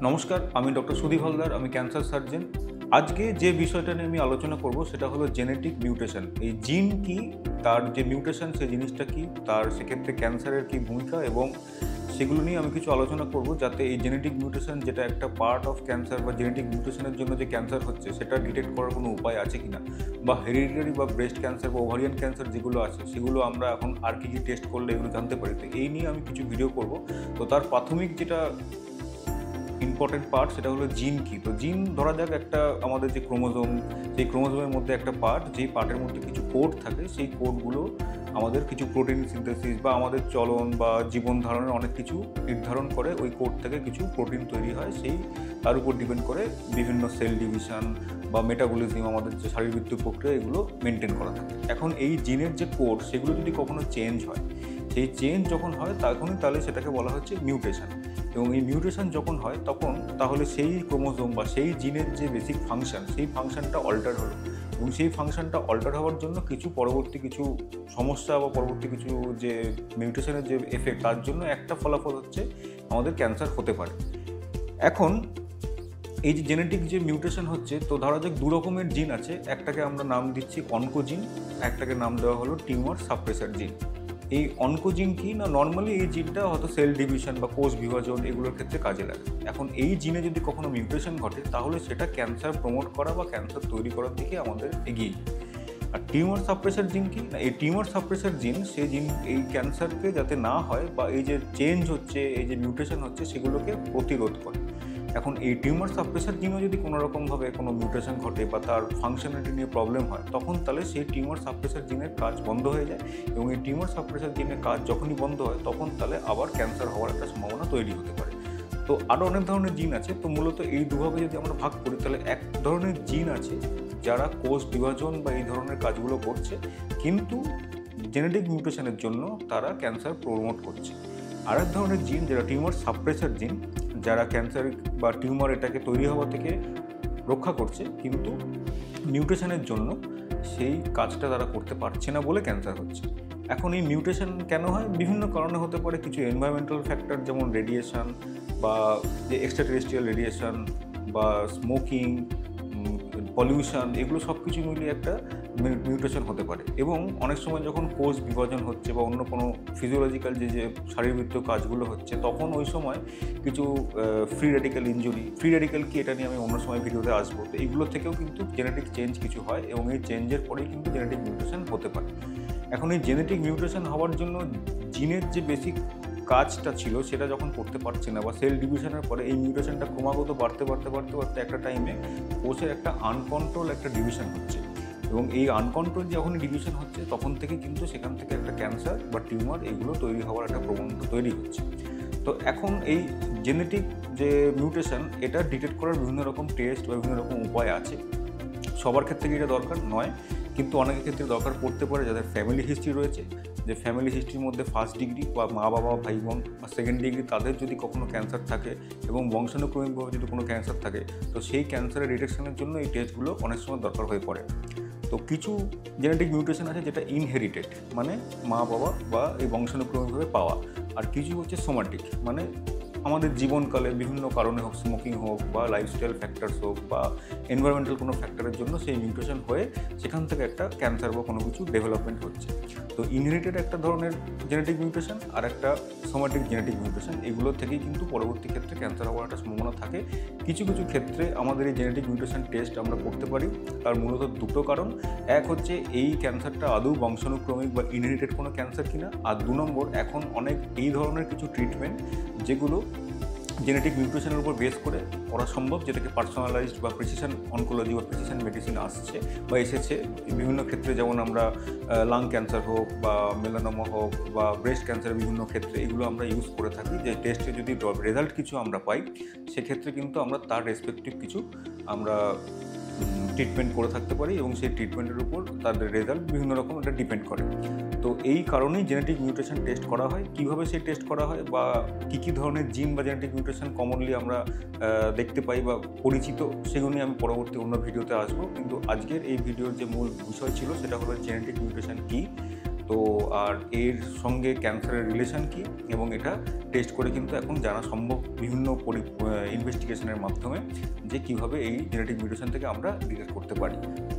নমস্কার, আমি ডক্টর সুদীপ হালদার, আমি ক্যান্সার সার্জন। আজকে যে বিষয়টা নিয়ে আমি আলোচনা করব সেটা হলো জেনেটিক মিউটেশন। এই জিন কি, তার যে মিউটেশন সেই জিনিসটা কি, তার সেক্ষেত্রে ক্যান্সারের কি ভূমিকা এবং সেগুলো নিয়ে আমি কিছু আলোচনা করব, যাতে এই জেনেটিক মিউটেশন যেটা একটা পার্ট অফ ক্যান্সার বা জেনেটিক মিউটেশনের জন্য যে ক্যান্সার হচ্ছে সেটা ডিটেক্ট করার কোনো উপায় আছে কিনা, বা হেরিডিটারি বা ব্রেস্ট ক্যান্সার বা ওভারিয়ান ক্যান্সার যেগুলো আছে সেগুলো আমরা এখন আর কি টেস্ট করলে এগুলো জানতে পারি। তো এই নিয়ে আমি কিছু ভিডিও করব। তো তার প্রাথমিক যেটা ইম্পর্টেন্ট পার্ট সেটা হলো জিন কি। তো জিন ধরা যাক একটা আমাদের যে ক্রোমোজোম, সেই ক্রোমোজোমের মধ্যে একটা পার্ট, যেই পার্টের মধ্যে কিছু কোড থাকে, সেই কোডগুলো আমাদের কিছু প্রোটিন সিনথেসিস বা আমাদের চলন বা জীবন ধারণের অনেক কিছু নির্ধারণ করে। ওই কোড থেকে কিছু প্রোটিন তৈরি হয়, সেই তার উপর ডিপেন্ড করে বিভিন্ন সেল ডিভিশন বা মেটাবলিজম, আমাদের যে শারীরবৃত্তীয় প্রক্রিয়া, এগুলো মেনটেন করা থাকে। এখন এই জিনের যে কোড সেগুলো যদি কখনো চেঞ্জ হয়, সেই চেঞ্জ যখন হয় তখনই তাহলে সেটাকে বলা হচ্ছে মিউটেশন। এবং এই মিউটেশন যখন হয় তখন তাহলে সেই ক্রোমোজোম বা সেই জিনের যে বেসিক ফাংশন, সেই ফাংশনটা অল্টার হলো, এবং সেই ফাংশনটা অল্টার হওয়ার জন্য কিছু পরবর্তী কিছু সমস্যা বা পরবর্তী কিছু যে মিউটেশনের যে এফেক্ট, তার জন্য একটা ফলাফল হচ্ছে আমাদের ক্যান্সার হতে পারে। এখন এই যে জেনেটিক যে মিউটেশন হচ্ছে, তো ধরা যাক দু রকমের জিন আছে। একটাকে আমরা নাম দিচ্ছি অনকোজিন, একটাকে নাম দেওয়া হলো টিউমার সাপ্রেসার জিন। এই অনকোজিন কি না, নর্মালি এই জিনটা হয়তো সেল ডিভিশন বা কোষ বিভাজন এগুলোর ক্ষেত্রে কাজে লাগে। এখন এই জিনে যদি কখনো মিউটেশন ঘটে তাহলে সেটা ক্যান্সার প্রমোট করা বা ক্যান্সার তৈরি করার দিকে আমাদের এগিয়ে যায়। আর টিউমার সাপ্রেসার জিন কি না, এই টিউমার সাপ্রেসার জিন, সেই জিন এই ক্যান্সারকে যাতে না হয় বা এই যে চেঞ্জ হচ্ছে, এই যে মিউটেশন হচ্ছে, সেগুলোকে প্রতিরোধ করে। এখন এই টিউমার সাপ্রেসার জিনও যদি কোনো রকমভাবে কোনো মিউটেশন ঘটে বা তার ফাংশনালিটি নিয়ে প্রবলেম হয়, তখন তাহলে সেই টিউমার সাপ্রেসার জিনের কাজ বন্ধ হয়ে যায়। এবং এই টিউমার সাপ্রেসার জিনের কাজ যখনই বন্ধ হয় তখন তাহলে আবার ক্যান্সার হওয়ার একটা সম্ভাবনা তৈরি হতে পারে। তো আরও অনেক ধরনের জিন আছে। তো মূলত এই দুভাবে যদি আমরা ভাগ করি, তাহলে এক ধরনের জিন আছে যারা কোষ বিভাজন বা এই ধরনের কাজগুলো করছে, কিন্তু জেনেটিক মিউটেশনের জন্য তারা ক্যান্সার প্রমোট করছে। আর এক ধরনের জিন যারা টিউমার সাপ্রেসার জিন, যারা ক্যান্সার বা টিউমার এটাকে তৈরি হওয়া থেকে রক্ষা করছে, কিন্তু মিউটেশনের জন্য সেই কাজটা তারা করতে পারছে না বলে ক্যান্সার হচ্ছে। এখন এই মিউটেশন কেন হয়? বিভিন্ন কারণে হতে পারে। কিছু এনভায়রনমেন্টাল ফ্যাক্টর, যেমন রেডিয়েশন বা যে এক্সট্রা টেরেস্ট্রিয়াল রেডিয়েশন বা স্মোকিং, পলিউশন, এগুলো সব কিছু মিলিয়ে একটা মিউটেশন হতে পারে। এবং অনেক সময় যখন কোষ বিভাজন হচ্ছে বা অন্য কোনো ফিজিওলজিক্যাল যে শারীরবৃত্তীয় কাজগুলো হচ্ছে, তখন ওই সময় কিছু free radical injury, free radical কি এটা নিয়ে আমি অন্য সময় ভিডিওতে আসবো। তো এইগুলো থেকেও কিন্তু জেনেটিক চেঞ্জ কিছু হয়, এবং এই চেঞ্জের পরেই কিন্তু জেনেটিক মিউটেশন হতে পারে। এখন এই জেনেটিক মিউটেশন হওয়ার জন্য জিনের যে বেসিক কাজটা ছিল সেটা যখন করতে পারছে না, বা সেল ডিভিশনের পরে এই মিউটেশনটা ক্রমাগত বাড়তে বাড়তে বাড়তে বাড়তে একটা টাইমে কোষের একটা আনকন্ট্রোল একটা ডিভিশন হচ্ছে। এবং এই আনকন্ট্রোল যখনই ডিভিশন হচ্ছে, তখন থেকে কিন্তু সেখান থেকে একটা ক্যান্সার বা টিউমার এগুলো তৈরি হওয়ার একটা প্রবণতা তৈরি হচ্ছে। তো এখন এই জেনেটিক যে মিউটেশন, এটা ডিটেক্ট করার বিভিন্ন রকম টেস্ট বা বিভিন্ন রকম উপায় আছে। সবার ক্ষেত্রে এটা দরকার নয়, কিন্তু অনেকের ক্ষেত্রে দরকার পড়তে পারে যাদের ফ্যামিলি হিস্ট্রি রয়েছে। যে ফ্যামিলি হিস্ট্রির মধ্যে ফার্স্ট ডিগ্রি বা মা বাবা ভাই বোন, বা সেকেন্ড ডিগ্রি তাদের যদি কখনো ক্যান্সার থাকে এবং বংশানুক্রমিকভাবে যদি কোনো ক্যান্সার থাকে, তো সেই ক্যান্সারের ডিটেকশনের জন্য এই টেস্টগুলো অনেক সময় দরকার হয়ে পড়ে। তো কিছু জেনেটিক মিউটেশন আছে যেটা ইনহেরিটেড, মানে মা বাবা বা এই বংশানুক্রমিকভাবে পাওয়া। আর কিছু হচ্ছে সোমাটিক, মানে আমাদের জীবনকালে বিভিন্ন কারণে হোক, স্মোকিং হোক বা লাইফস্টাইল ফ্যাক্টরস হোক বা এনভায়রনমেন্টাল কোনো ফ্যাক্টরের জন্য সেই মিউটেশন হয়ে সেখান থেকে একটা ক্যান্সার বা কোনো কিছু ডেভেলপমেন্ট হচ্ছে। তো ইনহেরিটেড একটা ধরনের জেনেটিক মিউটেশন আর একটা সোমাটিক জেনেটিক মিউটেশন, এগুলো থেকেই কিন্তু পরবর্তী ক্ষেত্রে ক্যান্সার হওয়ার একটা সম্ভাবনা থাকে। কিছু কিছু ক্ষেত্রে আমাদের এই জেনেটিক মিউটেশন টেস্ট আমরা করতে পারি। তার মূলত দুটো কারণ। এক হচ্ছে এই ক্যান্সারটা আদৌ বংশানুক্রমিক বা ইনহেরিটেড কোনো ক্যান্সার কিনা, আর দু নম্বর, এখন অনেক এই ধরনের কিছু ট্রিটমেন্ট যেগুলো জেনেটিক মিউটেশনের উপর বেস করে করা সম্ভব, যেটাকে পার্সোনালাইজড বা প্রিসিশন অনকোলজি বা প্রিসিশন মেডিসিন আসছে বা এসেছে বিভিন্ন ক্ষেত্রে। যেমন আমরা লাং ক্যান্সার হোক বা মেলানোমা হোক বা ব্রেস্ট ক্যান্সার, বিভিন্ন ক্ষেত্রে এগুলো আমরা ইউজ করে থাকি। যে টেস্টে যদি রেজাল্ট কিছু আমরা পাই, সেক্ষেত্রে কিন্তু আমরা তার রেসপেক্টিভ কিছু আমরা ট্রিটমেন্ট করে থাকতে পারি, এবং সেই ট্রিটমেন্টের উপর তাদের রেজাল্ট বিভিন্ন রকম এটা ডিপেন্ড করে। তো এই কারণেই জেনেটিক মিউটেশন টেস্ট করা হয়। কীভাবে সেই টেস্ট করা হয় বা কী ধরনের জিন বা জেনেটিক মিউটেশন কমনলি আমরা দেখতে পাই বা পরিচিত, সেগুলো নিয়ে আমি পরবর্তী অন্য ভিডিওতে আসবো। কিন্তু আজকের এই ভিডিওর যে মূল বিষয় ছিল সেটা হলো জেনেটিক মিউটেশন কী। তো তো আর এর সঙ্গে ক্যান্সারের রিলেশন কী এবং এটা টেস্ট করে কিন্তু এখন জানা সম্ভব বিভিন্ন ইনভেস্টিগেশনের মাধ্যমে যে কীভাবে এই জেনেটিক মিউটেশন থেকে আমরা ডিটেক্ট করতে পারি।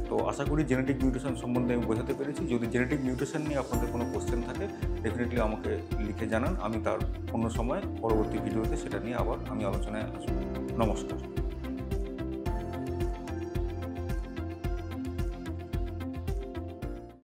তো আশা করি জেনেটিক মিউটেশন সম্বন্ধে আমি বোঝাতে পেরেছি। যদি জেনেটিক মিউটেশন নিয়ে আপনাদের কোনো কোশ্চেন থাকে ডেফিনেটলি আমাকে লিখে জানান, আমি তার অন্য সময় পরবর্তী ভিডিওতে সেটা নিয়ে আবার আমি আলোচনায় আসবো। নমস্কার।